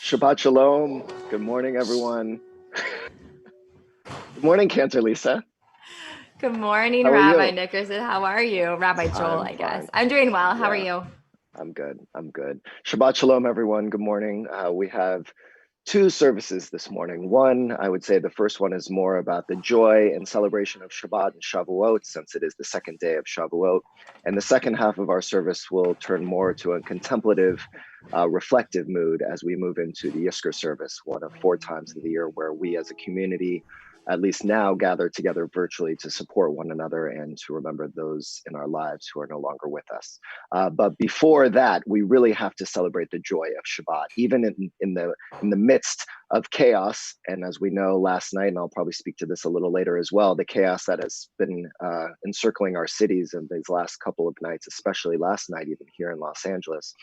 Shabbat Shalom. Good morning, everyone. Good morning, Cantor Lisa. Good morning, How are Rabbi you? Nickerson. How are you? Rabbi Joel, I'm I guess. fine. I'm doing well. How are Yeah, you? I'm good. I'm good. Shabbat Shalom, everyone. Good morning. We have two services this morning. One, I would say the first one is more about the joy and celebration of Shabbat and Shavuot, since it is the second day of Shavuot. And the second half of our service will turn more to a contemplative, reflective mood as we move into the Yizkor service, one of 4 times in the year where we as a community, at least now, gather together virtually to support one another and to remember those in our lives who are no longer with us. But before that, we really have to celebrate the joy of Shabbat, even in the midst of chaos. And as we know last night, and I'll probably speak to this a little later as well, the chaos that has been encircling our cities in these last couple of nights, especially last night, even here in Los Angeles.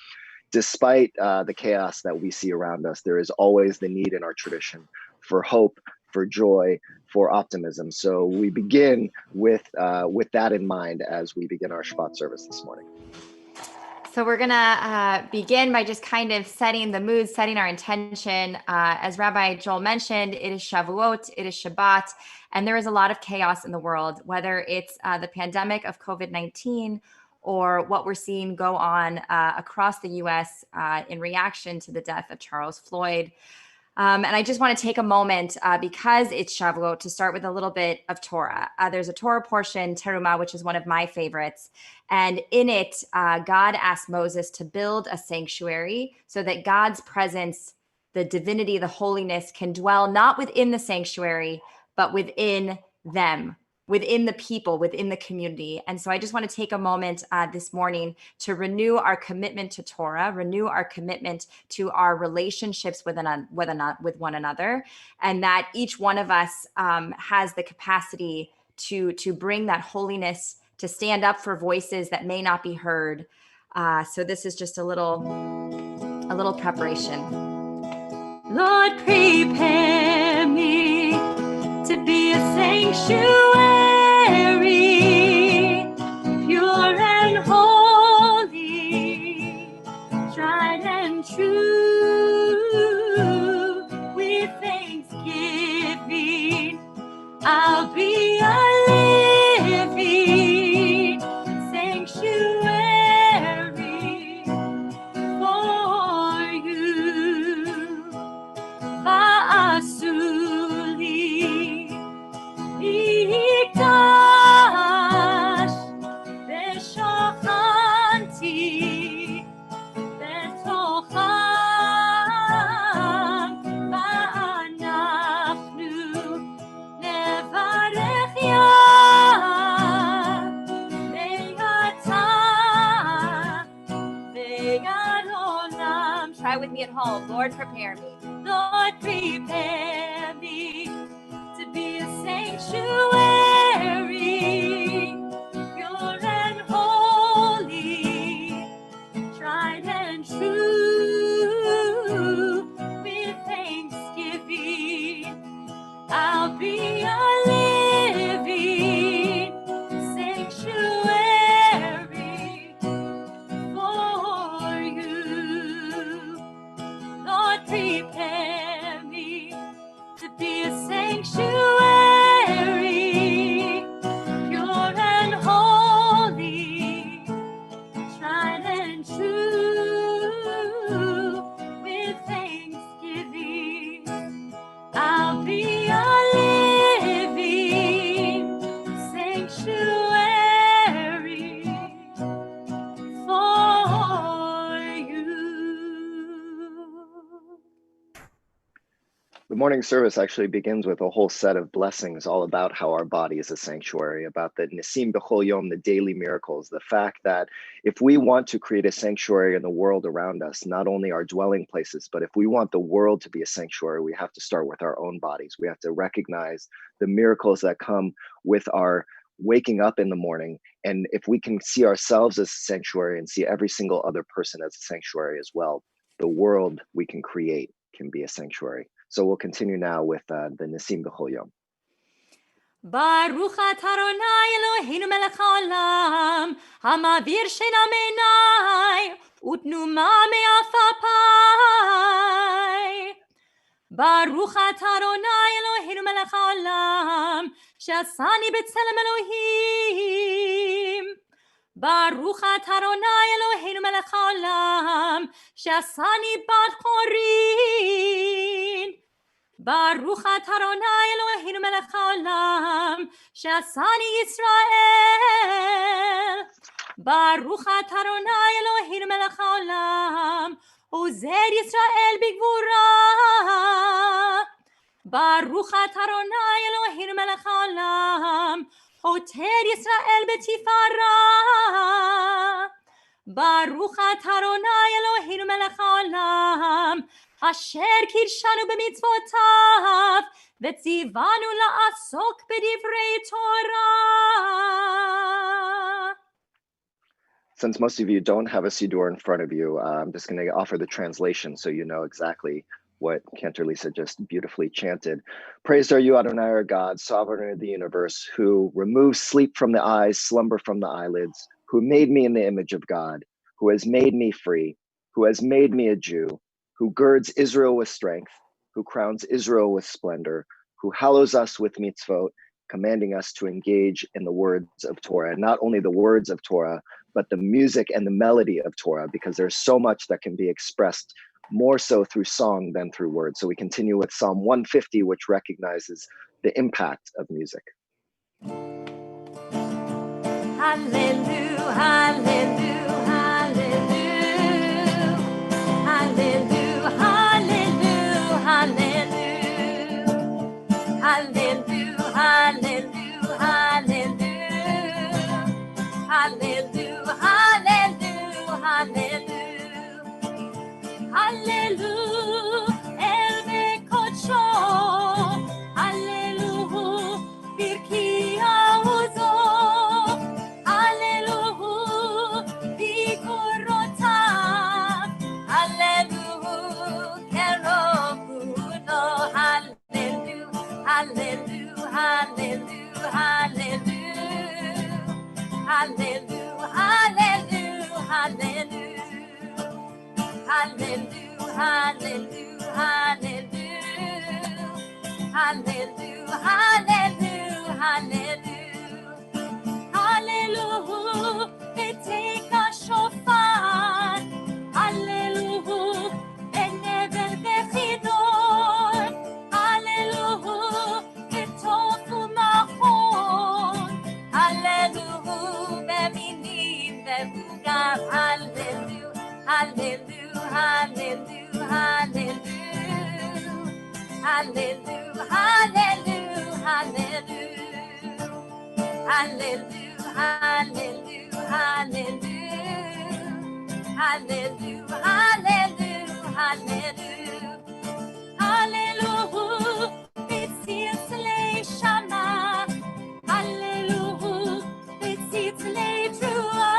Despite the chaos that we see around us, there is always the need in our tradition for hope, for joy, for optimism. So we begin with that in mind as we begin our Shabbat service this morning. So we're going to begin by just kind of setting the mood, setting our intention. As Rabbi Joel mentioned, it is Shavuot, it is Shabbat, and there is a lot of chaos in the world, whether it's the pandemic of COVID-19 or what we're seeing go on across the U.S. In reaction to the death of Charles Floyd. And I just want to take a moment because it's Shavuot to start with a little bit of Torah. There's a Torah portion, Terumah, which is one of my favorites. And in it, God asked Moses to build a sanctuary so that God's presence, the divinity, the holiness can dwell not within the sanctuary, but within them, within the people, within the community. And so I just want to take a moment this morning to renew our commitment to Torah, renew our commitment to our relationships with one another, and that each one of us has the capacity to bring that holiness, to stand up for voices that may not be heard. So this is just a little preparation. Lord, prepare me to be a sanctuary, pure and holy, tried and true. With thanksgiving, I'll be a living sanctuary for you. Va'asuli Mikdash v'shachanti betocham va'anachnu nevarech Yah ve'ata ve'ad olam. Try with me at home. Lord, prepare me. Lord, prepare me to be a sanctuary, pure and holy, tried and true. With thanksgiving, I'll be a living sanctuary for you. Lord, prepare me to be a sanctuary, pure and holy, tried and true. With thanksgiving, I'll be a living sanctuary for you. The morning service actually begins with a whole set of blessings all about how our body is a sanctuary, about the Nisim B'chol Yom, the daily miracles, the fact that if we want to create a sanctuary in the world around us, not only our dwelling places, but if we want the world to be a sanctuary, we have to start with our own bodies. We have to recognize the miracles that come with our waking up in the morning. And if we can see ourselves as a sanctuary and see every single other person as a sanctuary as well, the world we can create can be a sanctuary. So we'll continue now with the Nisim B'chol Yom. Baruch atah Adonai Eloheinu melech haolam, hamavir shena me'inai, utnuma me'afapai. Baruch atah Adonai Eloheinu melech haolam, she'asani b'tzelem Elohim. Baruch atah Adonai Eloheinu melech haolam, she'asani bat chorin. Baruch atah Adonai Eloheinu melech haolam, she'asani Yisrael. Baruch atah Adonai Eloheinu melech haolam, ozer Yisrael bigvura. Baruch atah Adonai Eloheinu melech haolam, oter Yisrael betifara. Baruch atah Adonai Eloheinu melech haolam, asher kirshanu b'mitzvotav, v'tzivanu la'asok b'divrei Torah. Since most of you don't have a Siddur in front of you, I'm just going to offer the translation so you know exactly what Cantor Lisa just beautifully chanted. Praised are you, Adonai, our God, sovereign of the universe, who removes sleep from the eyes, slumber from the eyelids, who made me in the image of God, who has made me free, who has made me a Jew, who girds Israel with strength, who crowns Israel with splendor, who hallows us with mitzvot, commanding us to engage in the words of Torah, and not only the words of Torah, but the music and the melody of Torah, because there's so much that can be expressed more so through song than through words. So we continue with Psalm 150, which recognizes the impact of music. Hallelujah, hallelujah, hallelujah, hallelujah, hallelujah, hallelujah, hallelujah, hallelujah, hallelujah, hallelujah, hallelujah, hallelujah, El Bekodsho, hallelujah, Birki Auzo, hallelujah, Bikorotav, hallelujah, Kerobuno, hallelujah, hallelujah, hallelujah, hallelujah, hallelujah, hallelujah, hallelujah. Hallelujah, hallelujah, hallelujah, hallelujah, hallelujah, hallelujah, hallelujah, Peicott shofar, hallelujah, benevel bechidor, hallelujah, betofu machon, hallelujah, beminim bevugav, hallelujah, hallelujah. Hallelujah, hallelujah, hallelujah, hallelujah, hallelujah, hallelujah, hallelujah, hallelujah, hallelujah, hallelujah, hallelujah, B'tzitz leishama, hallelujah, B'tzitz le'trua,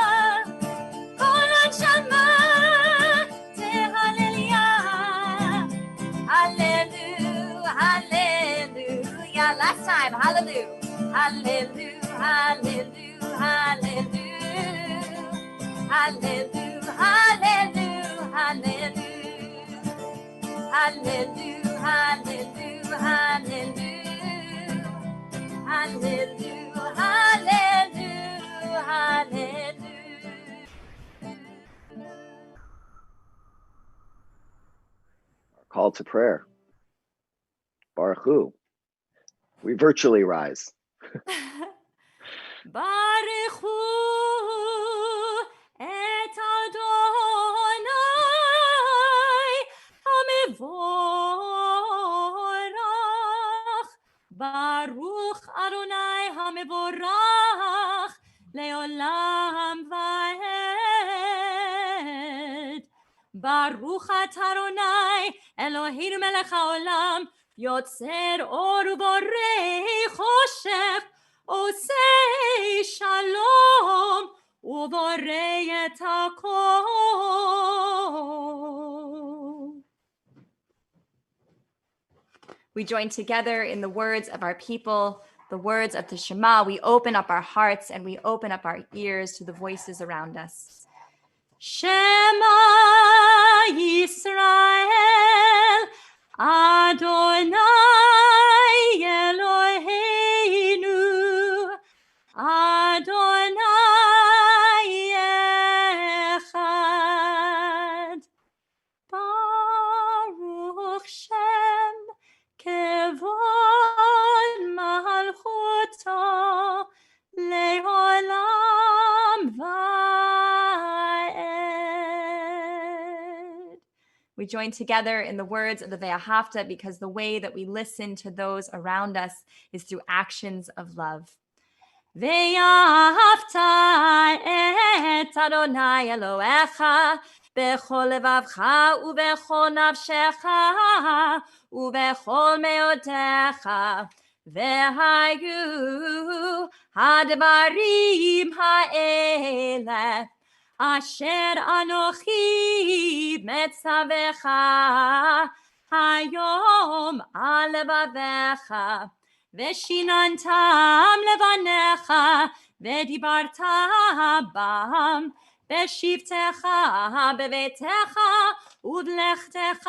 kol hanshama. Hallelujah, hallelujah. Last time, hallelujah. Hallelujah, hallelujah, hallelujah. Hallelujah, hallelujah, hallelujah. Hallelujah, hallelujah, hallelujah. Hallelujah, hallelujah, hallelujah. Call to prayer. Baruch Hu. We virtually rise. Baruch Hu et Adonai HaMevorach. Baruch Adonai HaMevorach leolam vaed. Baruch atah Adonai Eloheinu melech haolam yotzer or uborei choshech osei shalom uborei et hakol. We join together in the words of our people, the words of the Shema. We open up our hearts and we open up our ears to the voices around us. Shema Yisrael Adonai We join together in the words of the Ve'ahavta because the way that we listen to those around us is through actions of love. Ve'ahavta et Adonai Elohecha bechol levavcha ubechol nafshecha ubechol meodecha vehayu hadvarim ha'eleh asher anochi metzavecha hayom al levavecha ושיננתם לבניך ודיברת בם בשבתך בביתך ובלכתך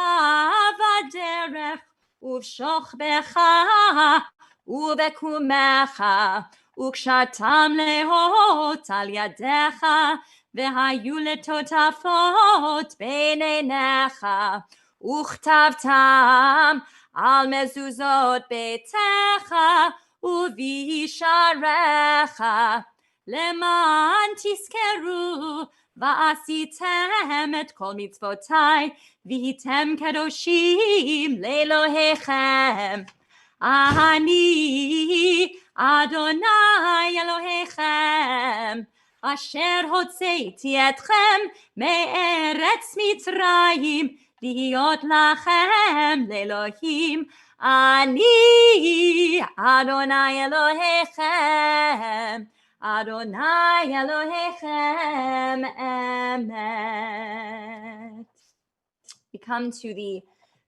בדרך ובשוכבך ובקומך וקשרתם להות על ידיך והיו לטוטפות בין עיניך וכתבתם על מזוזות ביתך ובישעריך למען תזכרו ועשיתם את כל מצוותיי והייתם קדושים לאלוהיכם אני אדוני אלוהיכם אשר הוצאתי אתכם מארץ מצרים להיות לכם לאלוהים אני אדוני אלוהיכם אדוני אלוהיכם אמת. We come to the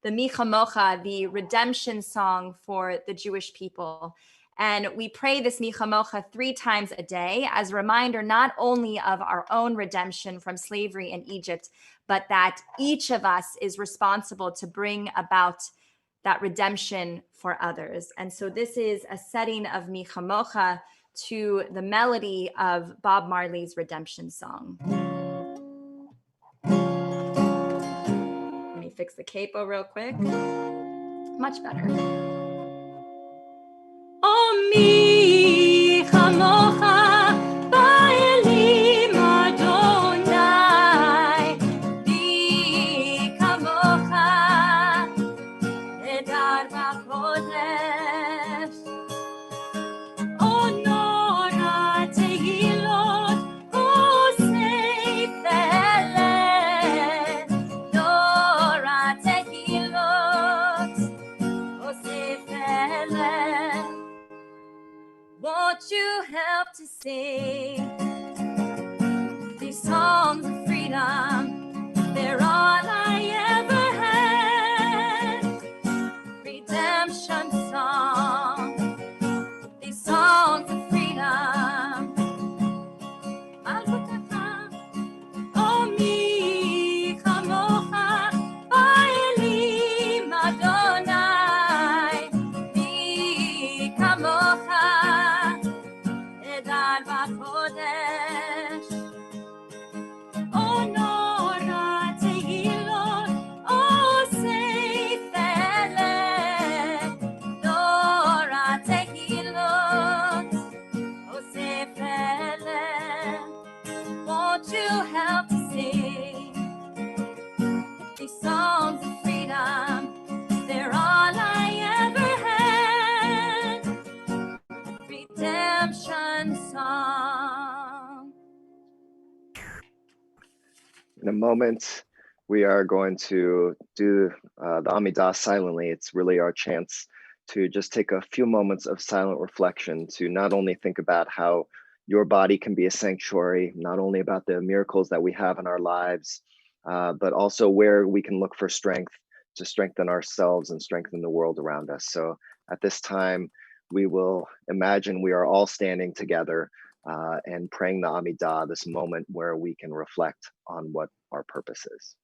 Michamocha, the redemption song for the Jewish people. And we pray this Michamocha 3 times a day as a reminder not only of our own redemption from slavery in Egypt, but that each of us is responsible to bring about that redemption for others. And so this is a setting of Michamocha to the melody of Bob Marley's redemption song. Let me fix the capo real quick. Much better. Oh, Michamocha. Won't you help to sing these songs of freedom? They're all I ever had. Redemption song, these songs of freedom. Oh, mi chamocha, ba'elim Adonai, mi chamocha. Won't you help to sing these songs of freedom? They're all I ever had. Redemption song. In a moment, we are going to do the Amidah silently. It's really our chance to just take a few moments of silent reflection to not only think about how your body can be a sanctuary, not only about the miracles that we have in our lives, but also where we can look for strength to strengthen ourselves and strengthen the world around us. So at this time, we will imagine we are all standing together and praying the Amidah, this moment where we can reflect on what our purpose is.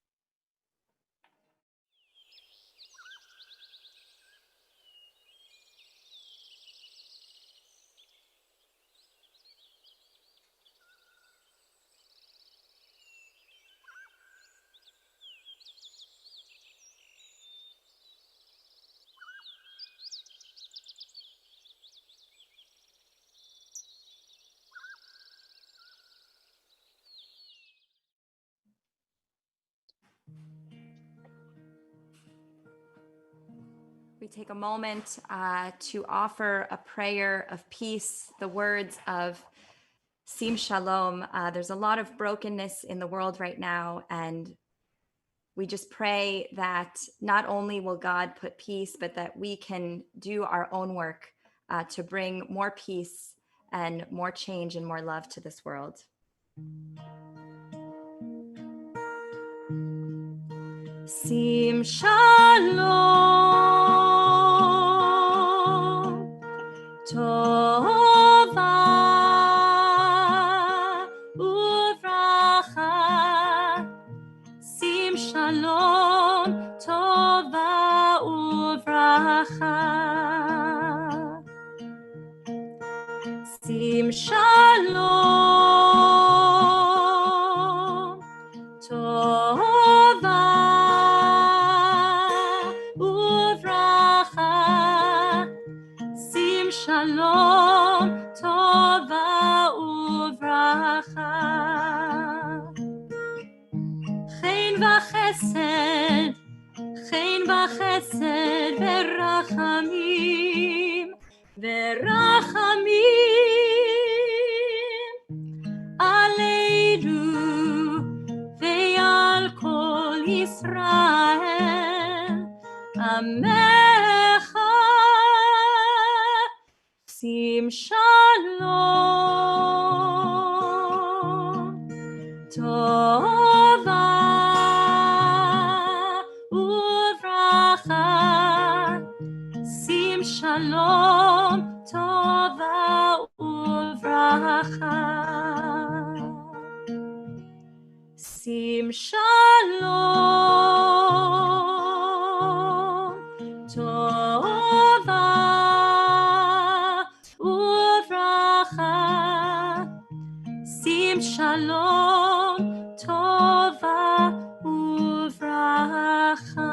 We take a moment to offer a prayer of peace, the words of Sim Shalom. There's a lot of brokenness in the world right now, and we just pray that not only will God put peace, but that we can do our own work to bring more peace and more change and more love to this world. Sim Shalom Tova Uvracha Sim Shalom Tova Uvracha Sim Shalom Tova Uvracha Sim Shalom Tova Uvracha Chen v'chesed v'rachamim Aleinu ve'al kol Yisrael Amecha Sim Shalom Tova Uvracha Sim Shalom Tova Uvracha Sim Shalom Tova Uvracha Sim Shalom Tova Uvracha.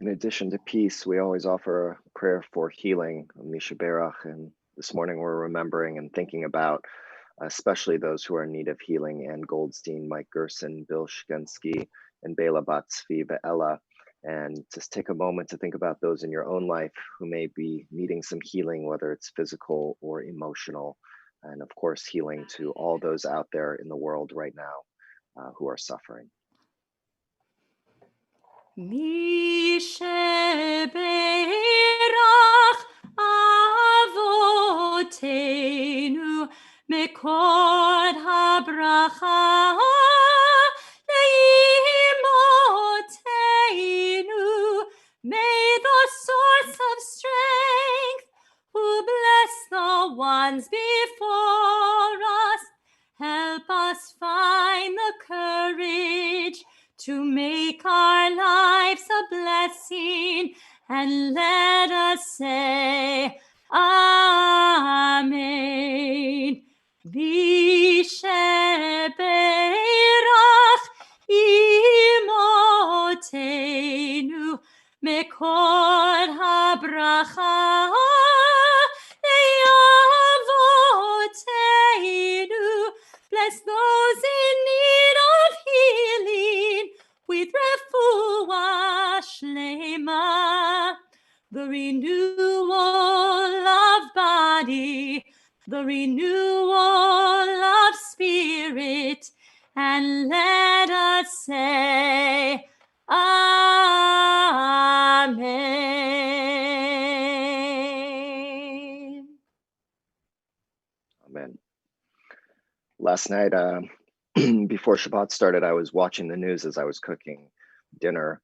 In addition to peace, we always offer a prayer for healing, Misha Berach, and this morning we're remembering and thinking about especially those who are in need of healing, Ann Goldstein, Mike Gerson, Bill Shkensky, and Bela Batzvi Be'ela. And just take a moment to think about those in your own life who may be needing some healing, whether it's physical or emotional. And of course, healing to all those out there in the world right now who are suffering. Mi sheberach avotenu mekod habracha leimotenu. May the source of strength, who bless the ones before us, help us find the courage to make our lives a blessing, and let us say, Amen. Visheberach imotenu mekod habracha le'avotenu. Bless those in need of healing with refuah shlema, the renewal of body, the renewal of spirit, and let us say, Amen. Amen. Last night, before Shabbat started, I was watching the news as I was cooking dinner,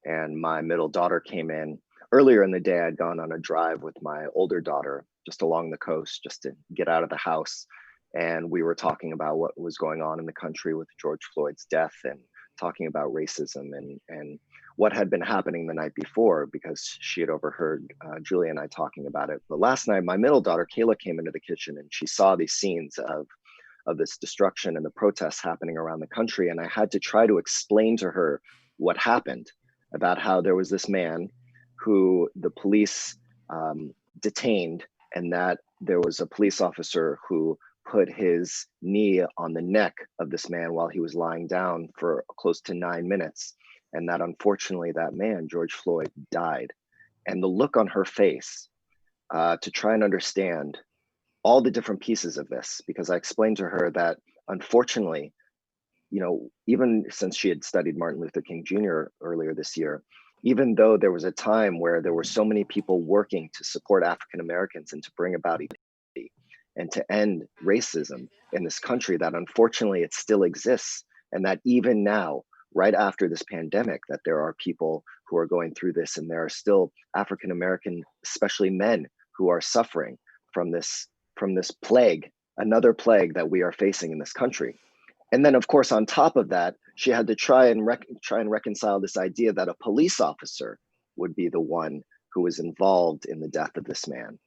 and my middle daughter came in. Earlier in the day, I'd gone on a drive with my older daughter just along the coast, just to get out of the house. And we were talking about what was going on in the country with George Floyd's death, and talking about racism and what had been happening the night before, because she had overheard Julia and I talking about it. But last night, my middle daughter, Kayla, came into the kitchen and she saw these scenes of this destruction and the protests happening around the country. And I had to try to explain to her what happened, about how there was this man who the police detained, and that there was a police officer who put his knee on the neck of this man while he was lying down for close to 9 minutes. And that unfortunately, that man, George Floyd, died. And the look on her face to try and understand all the different pieces of this, because I explained to her that unfortunately, even since she had studied Martin Luther King Jr. earlier this year, even though there was a time where there were so many people working to support African Americans and to bring about equality and to end racism in this country, that unfortunately it still exists. And that even now, right after this pandemic, that there are people who are going through this, and there are still African American, especially men, who are suffering from this plague, another plague that we are facing in this country. And then, of course, on top of that, she had to try and reconcile this idea that a police officer would be the one who was involved in the death of this man.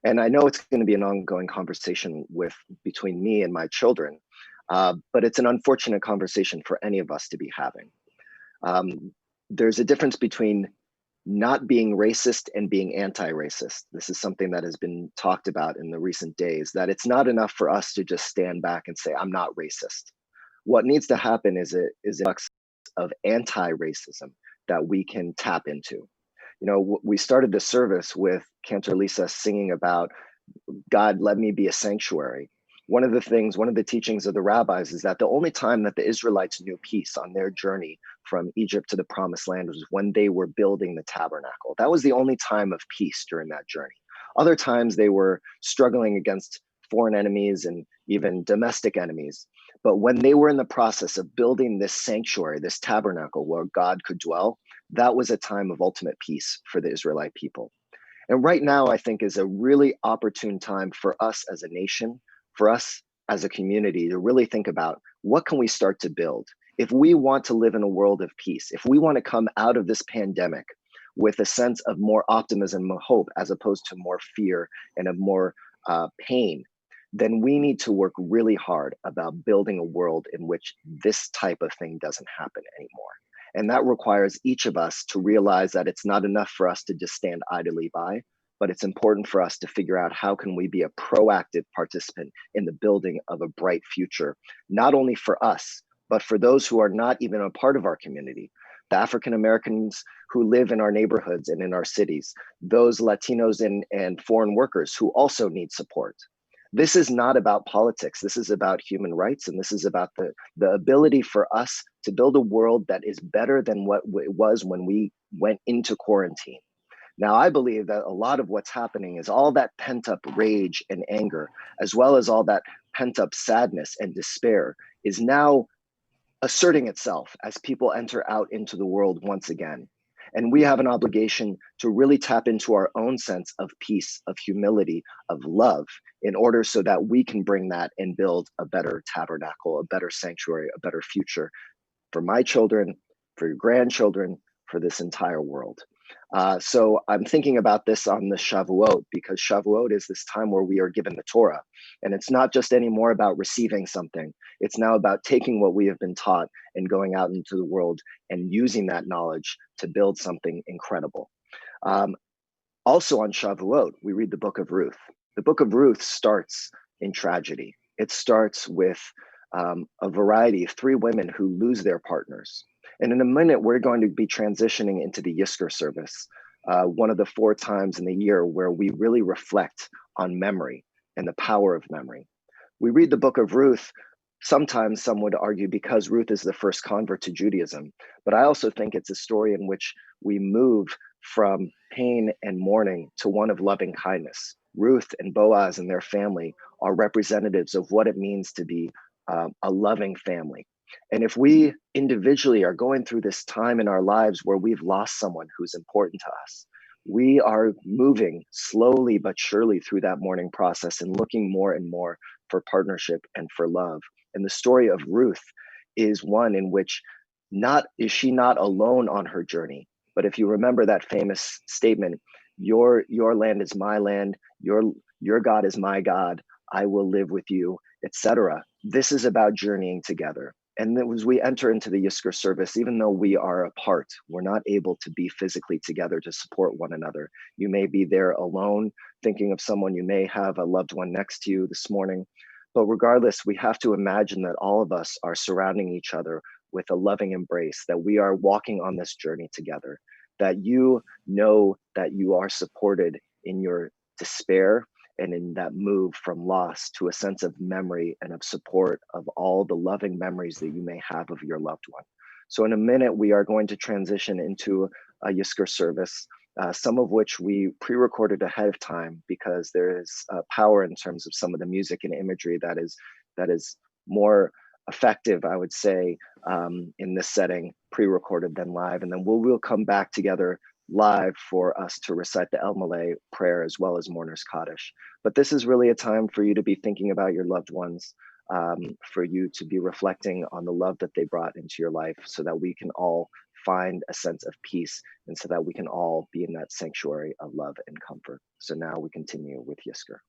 And I know it's going to be an ongoing conversation between me and my children, but it's an unfortunate conversation for any of us to be having. There's a difference between not being racist and being anti-racist. This is something that has been talked about in the recent days, that it's not enough for us to just stand back and say, I'm not racist. What needs to happen is an influx of anti-racism that we can tap into. We started the service with Cantor Lisa singing about, God, let me be a sanctuary. One of the teachings of the rabbis is that the only time that the Israelites knew peace on their journey from Egypt to the promised land was when they were building the tabernacle. That was the only time of peace during that journey. Other times they were struggling against foreign enemies and even domestic enemies. But when they were in the process of building this sanctuary, this tabernacle where God could dwell, that was a time of ultimate peace for the Israelite people. And right now, I think, is a really opportune time for us as a nation, for us as a community, to really think about what can we start to build. If we want to live in a world of peace, if we want to come out of this pandemic with a sense of more optimism and hope, as opposed to more fear and of more pain, then we need to work really hard about building a world in which this type of thing doesn't happen anymore. And that requires each of us to realize that it's not enough for us to just stand idly by, but it's important for us to figure out how can we be a proactive participant in the building of a bright future, not only for us, but for those who are not even a part of our community, the African Americans who live in our neighborhoods and in our cities, those Latinos and foreign workers who also need support. This is not about politics. This is about human rights, and this is about the ability for us to build a world that is better than what it was when we went into quarantine. Now, I believe that a lot of what's happening is all that pent-up rage and anger, as well as all that pent-up sadness and despair, is now asserting itself as people enter out into the world once again. And we have an obligation to really tap into our own sense of peace, of humility, of love, in order so that we can bring that and build a better tabernacle, a better sanctuary, a better future for my children, for your grandchildren, for this entire world. So I'm thinking about this on the Shavuot, because Shavuot is this time where we are given the Torah. And it's not just anymore about receiving something. It's now about taking what we have been taught and going out into the world and using that knowledge to build something incredible. Also on Shavuot, we read the book of Ruth. The book of Ruth starts in tragedy. It starts with a variety of 3 women who lose their partners. And in a minute, we're going to be transitioning into the Yizkor service, one of the 4 times in the year where we really reflect on memory and the power of memory. We read the book of Ruth. Sometimes some would argue because Ruth is the first convert to Judaism, but I also think it's a story in which we move from pain and mourning to one of loving kindness. Ruth and Boaz and their family are representatives of what it means to be a loving family. And if we individually are going through this time in our lives where we've lost someone who's important to us, we are moving slowly but surely through that mourning process and looking more and more for partnership and for love. And the story of Ruth is one in which she not alone on her journey, but if you remember that famous statement, your land is my land, your God is my God, I will live with you, etc. This is about journeying together. And as we enter into the Yizkor service, even though we are apart, we're not able to be physically together to support one another. You may be there alone, thinking of someone, you may have a loved one next to you this morning, But regardless, we have to imagine that all of us are surrounding each other with a loving embrace, that we are walking on this journey together, that you know that you are supported in your despair and in that move from loss to a sense of memory and of support of all the loving memories that you may have of your loved one. So in a minute, we are going to transition into a Yizkor service, some of which we pre-recorded ahead of time because there is power in terms of some of the music and imagery that is more effective, I would say, in this setting, pre-recorded than live. And then we'll come back together live for us to recite the El Malay prayer as well as Mourner's Kaddish. But this is really a time for you to be thinking about your loved ones, for you to be reflecting on the love that they brought into your life so that we can all find a sense of peace and so that we can all be in that sanctuary of love and comfort. So now we continue with Yizkor.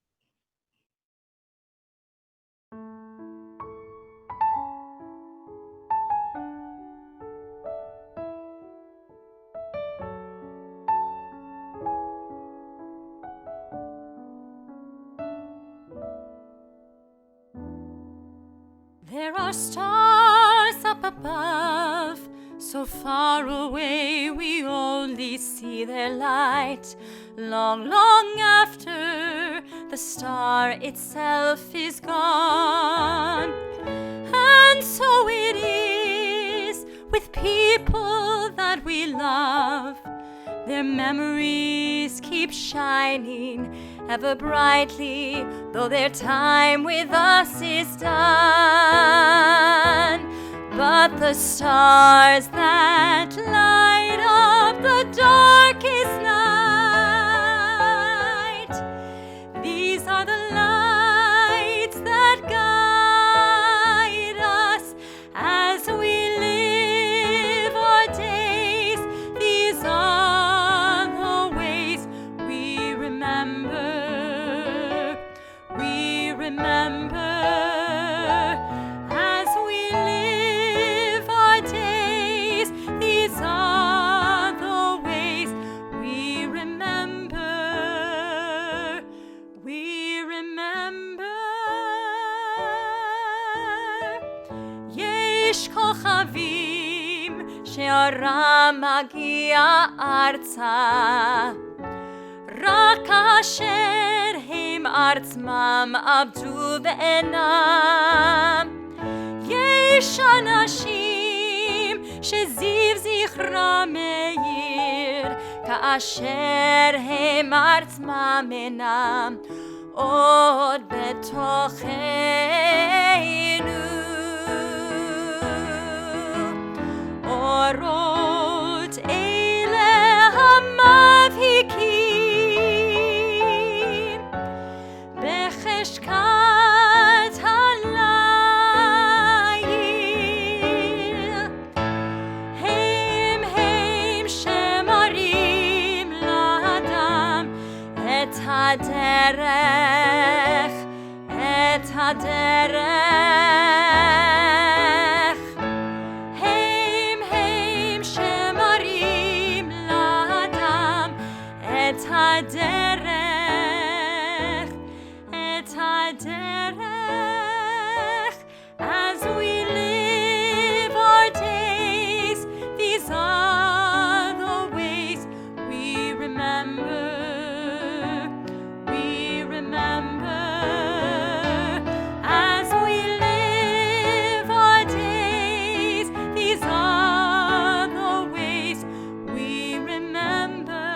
There are stars up above, so far away we only see their light. Long, long after the star itself is gone. And so it is with people that we love. Their memories keep shining ever brightly, though their time with us is done. But the stars that light up the darkest night, these are the lights that guide us as we live our days. These are the ways we remember. We remember as we live our days. These are the ways we remember. We remember. יש כוכבים שאורם מגיע ארצה, רק כאשר הם עצמם עבדו ואינם. יש אנשים שזיו זכרם מאיר, כאשר הם עצמם אינם עוד בתוכנו. אורות אלה המבהיקים בחשכת הליל, הם שמראים לאדם את הדרך, את הדרך. הם שמראים לאדם את הדרך, את הדרך. As we live our days, these are the ways we remember. We remember. As we live our days, these are the ways we remember.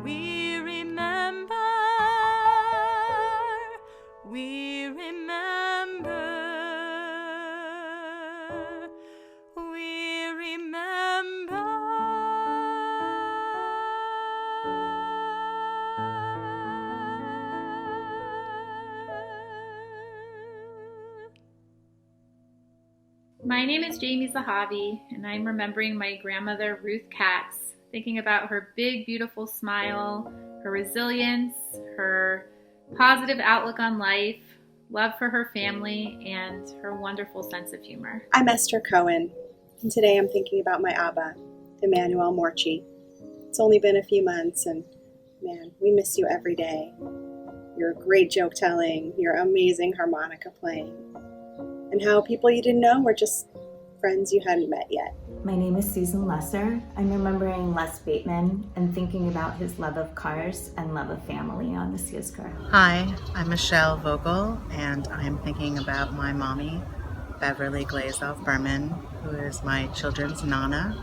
We remember. We remember. We remember. My name is Jamie Zahavi, and I'm remembering my grandmother, Ruth Katz, thinking about her big, beautiful smile, her resilience, her positive outlook on life, love for her family, and her wonderful sense of humor. I'm Esther Cohen, and today I'm thinking about my Abba, Emmanuel Morchi. It's only been a few months, and man, we miss you every day. your great joke telling, your amazing harmonica playing, and how people you didn't know were just friends you hadn't met yet. My name is Susan Lesser. I'm remembering Les Bateman and thinking about his love of cars and love of family on this Yizkor. Hi, I'm Michelle Vogel, and I'm thinking about my mommy, Beverly Glazoff Berman, who is my children's Nana,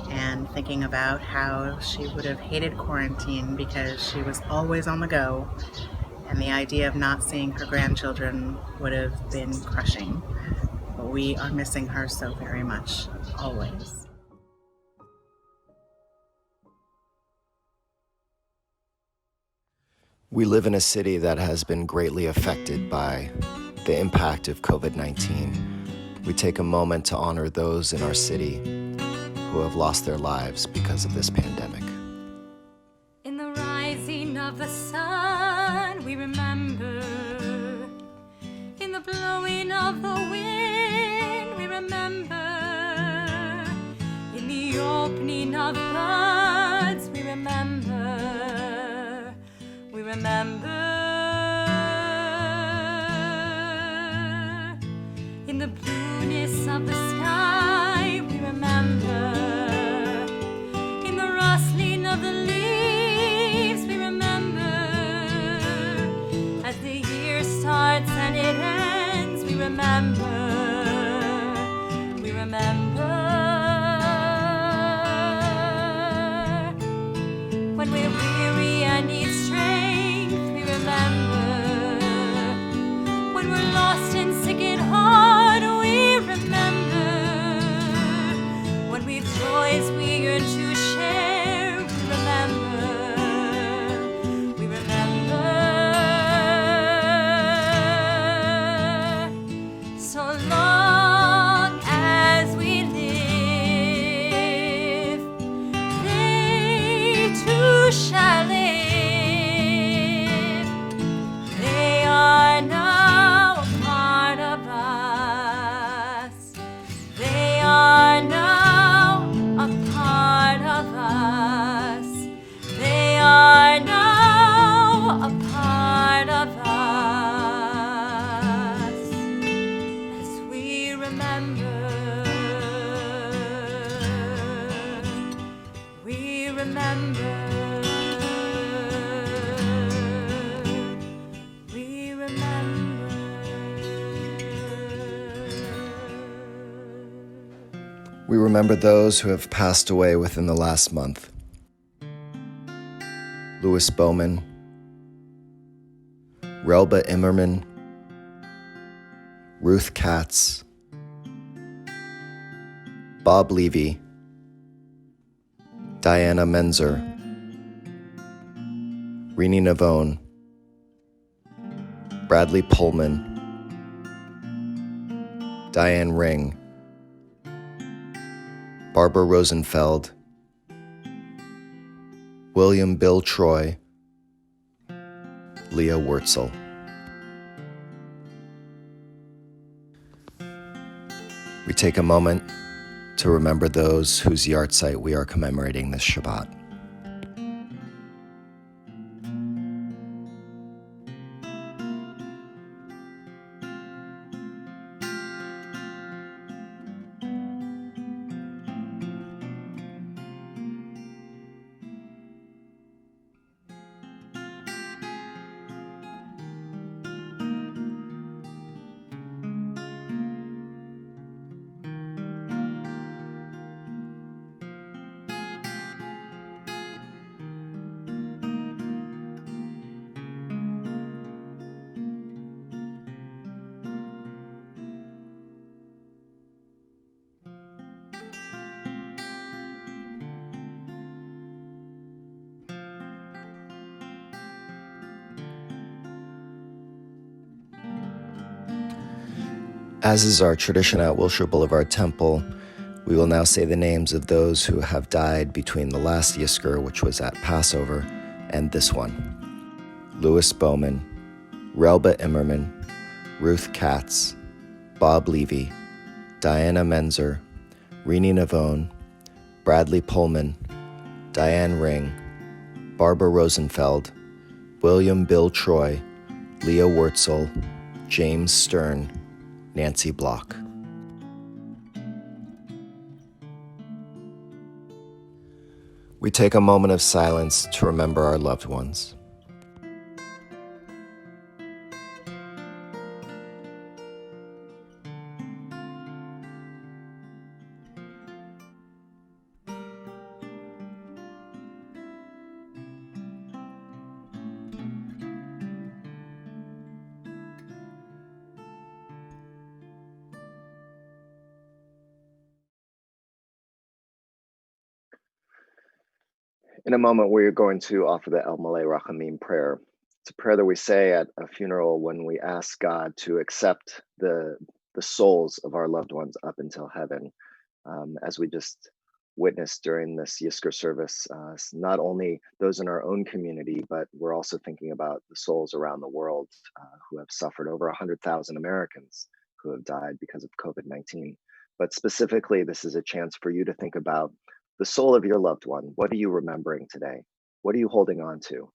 and thinking about how she would have hated quarantine because she was always on the go, and the idea of not seeing her grandchildren would have been crushing. But we are missing her so very much, always. We live in a city that has been greatly affected by the impact of COVID-19. We take a moment to honor those in our city who have lost their lives because of this pandemic. In the rising of the sun, we remember. In the blowing of the wind, we remember. In the opening of buds, we remember. We remember. In the blueness of the sky, we remember. In the rustling of the leaves, we remember. As the year starts and it ends, we remember. We remember. When we're weary and need strength, we remember. When we're lost and sick at heart, we remember. When we've joys we yearn to share, we remember. We remember. So long as we live, they too shall live. They are now a part of us. They are now a part of us. They are now a part of us. As we remember, we remember. We remember. We remember those who have passed away within the last month. Louis Bowman, Relba Immerman, Ruth Katz, Bob Levy, Diana Menzer, Rini Navone, Bradley Pullman, Diane Ring, Barbara Rosenfeld, William Bill Troy, Leah Wurtzel. We take a moment to remember those whose yahrzeit we are commemorating this Shabbat. As is our tradition at Wilshire Boulevard Temple, we will now say the names of those who have died between the last Yizkor, which was at Passover, and this one. Louis Bowman, Relba Immerman, Ruth Katz, Bob Levy, Diana Menzer, Rini Navone, Bradley Pullman, Diane Ring, Barbara Rosenfeld, William Bill Troy, Leah Wurtzel, James Stern, Nancy Block. We take a moment of silence to remember our loved ones. In a moment, we're going to offer the El Malei Rachamim prayer. It's a prayer that we say at a funeral when we ask God to accept the souls of our loved ones up until heaven. As we just witnessed during this Yizkor service, not only those in our own community, but we're also thinking about the souls around the world who have suffered, over 100,000 Americans who have died because of COVID-19. But specifically, this is a chance for you to think about the soul of your loved one. What are you remembering today? What are you holding on to?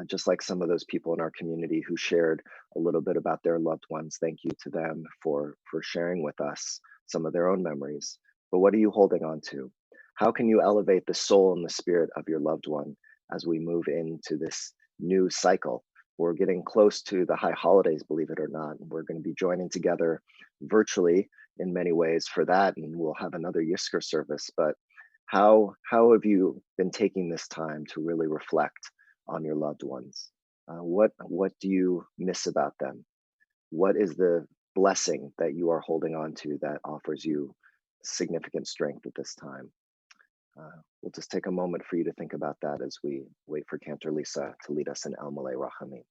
Just like some of those people in our community who shared a little bit about their loved ones, thank you to them for sharing with us some of their own memories. But what are you holding on to? How can you elevate the soul and the spirit of your loved one as we move into this new cycle? We're getting close to the high holidays, believe it or not. We're going to be joining together virtually in many ways for that, and we'll have another Yizkor service. But how have you been taking this time to really reflect on your loved ones? What do you miss about them? What is the blessing that you are holding on to that offers you significant strength at this time? We'll just take a moment for you to think about that as we wait for Cantor Lisa to lead us in El Malei Rachamim.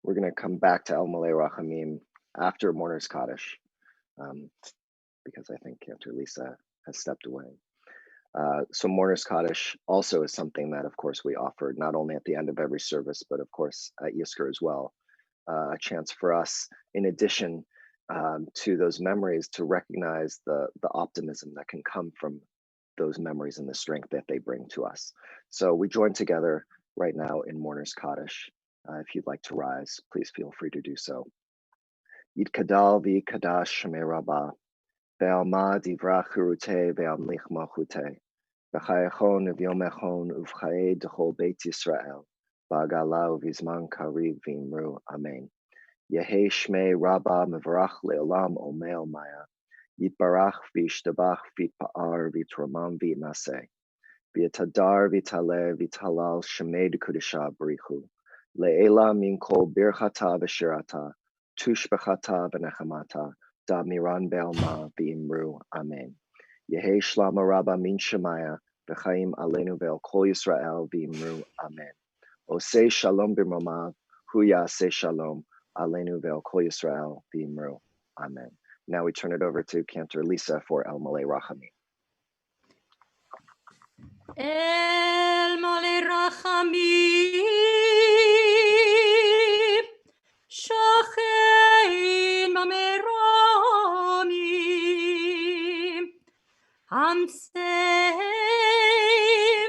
We're going to come back to El Malei Rachamim after Mourner's Kaddish, because I think Cantor Lisa has stepped away. So Mourner's Kaddish also is something that, of course, we offer not only at the end of every service, but of course at Yizkor as well. A chance for us, in addition to those memories, to recognize the optimism that can come from those memories and the strength that they bring to us. So we join together right now in Mourner's Kaddish. If you'd like to rise, please feel free to do so. Yitkadal v'yikadash shemei Rabba, ve'alma divrach chirutei ve'amlich malchutei, v'chayachon v'yomechon uv'chaye d'chol Beit Yisrael, ba'agala uv'izman kariv v'imru, amen. Yehi shmei Rabba mevarach le'olam omel maya, yitbarach v'yishtabach v'yitpa'ar v'yitramam v'yitnaseh, v'yitadar v'yitaleh v'yitalal shemei d'kudisha b'richu, le'ela min kol birchata v'shirata, tushbechata v'nechamata, da miran be'alma v'imru, amen. Yehi shlama Rabba min shemaya, v'chaim aleinu ve'el kol Yisrael v'imru, amen. Osei shalom b'mamav, hu ya'aseh shalom, aleinu ve'el kol Yisrael v'imru, amen. Now we turn it over to Cantor Lisa for El Malei Rachamim. El Malei Rachamim, Shochein Mameramim, Hamsei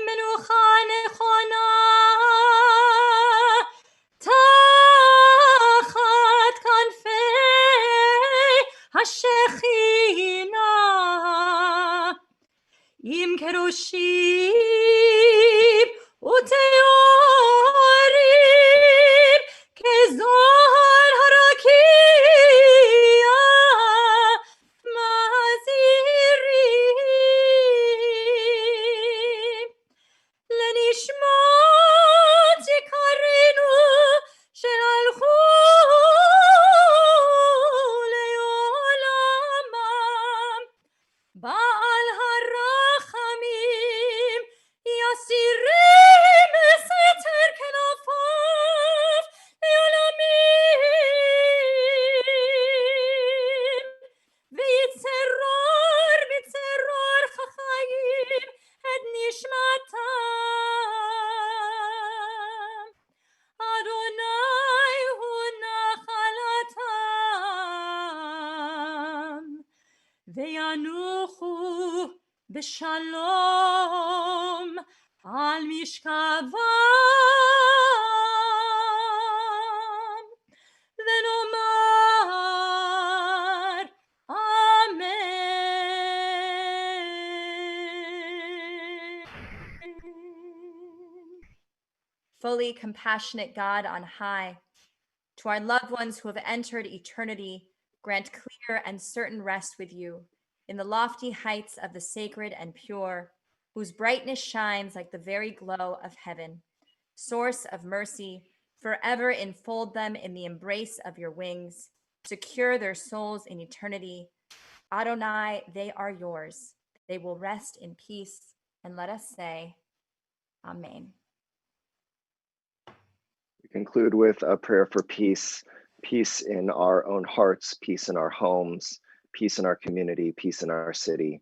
Menucha Nechona, Tachat Kanfei HaShechina, Im Kerushim Uteorim Kezor Harakia Mazirim Lenishmat Yikarenu She'alchu Le'olamam Ba'al harachamim yasirem בשלום על משכבם, ונאמר Amen. Fully compassionate God on high, to our loved ones who have entered eternity, grant clear and certain rest with you in the lofty heights of the sacred and pure, whose brightness shines like the very glow of heaven. Source of mercy, forever enfold them in the embrace of your wings, secure their souls in eternity. Adonai, they are yours. They will rest in peace. And let us say, Amen. We conclude with a prayer for peace, peace in our own hearts, peace in our homes, peace in our community, peace in our city,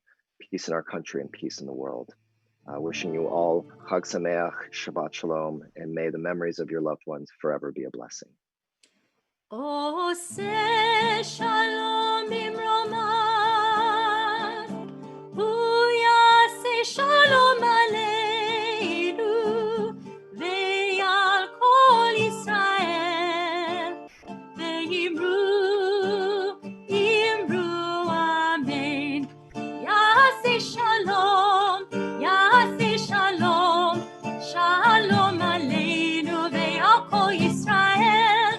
peace in our country, and peace in the world. Wishing you all Chag Sameach, Shabbat Shalom, and may the memories of your loved ones forever be a blessing. עושה שלום במרומיו, הוא יעשה שלום עלינו ועל כל ישראל, ואמרו אמן. יעשה שלום, שלום עלינו ועל כל ישראל.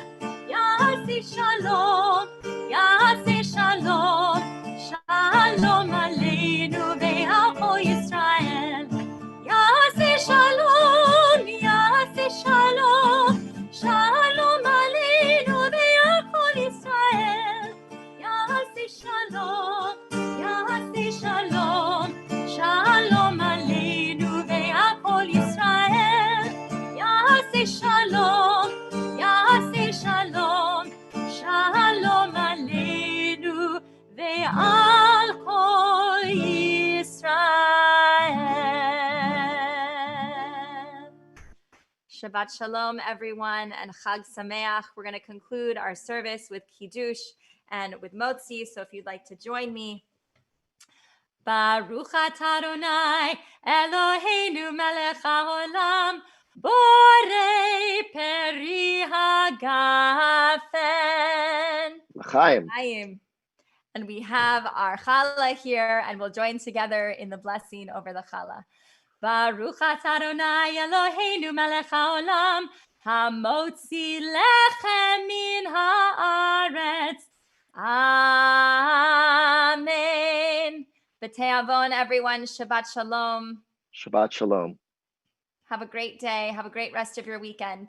Shalom, Yaseh Shalom, Shalom Aleinu ve'al Yisrael. Yaseh Shalom, Shalom Aleinu ve'al Yisrael. Yaseh Shalom, Shalom Aleinu ve'al Yisrael. Yaseh Shalom, Shalom. Shalom Aleinu ve'al kol Yisrael. Shabbat Shalom, everyone, and Chag Sameach. We're going to conclude our service with Kiddush and with Motzi. So if you'd like to join me. Baruch atah Adonai Eloheinu melech haolam, borei peri hagafen. L'chaim. And we have our challah here, and we'll join together in the blessing over the challah. Baruch atah Adonai Eloheinu melech haolam, hamotzi lechem min haaretz. Amen. B'te'avon, everyone. Shabbat Shalom. Shabbat Shalom. Have a great day. Have a great rest of your weekend.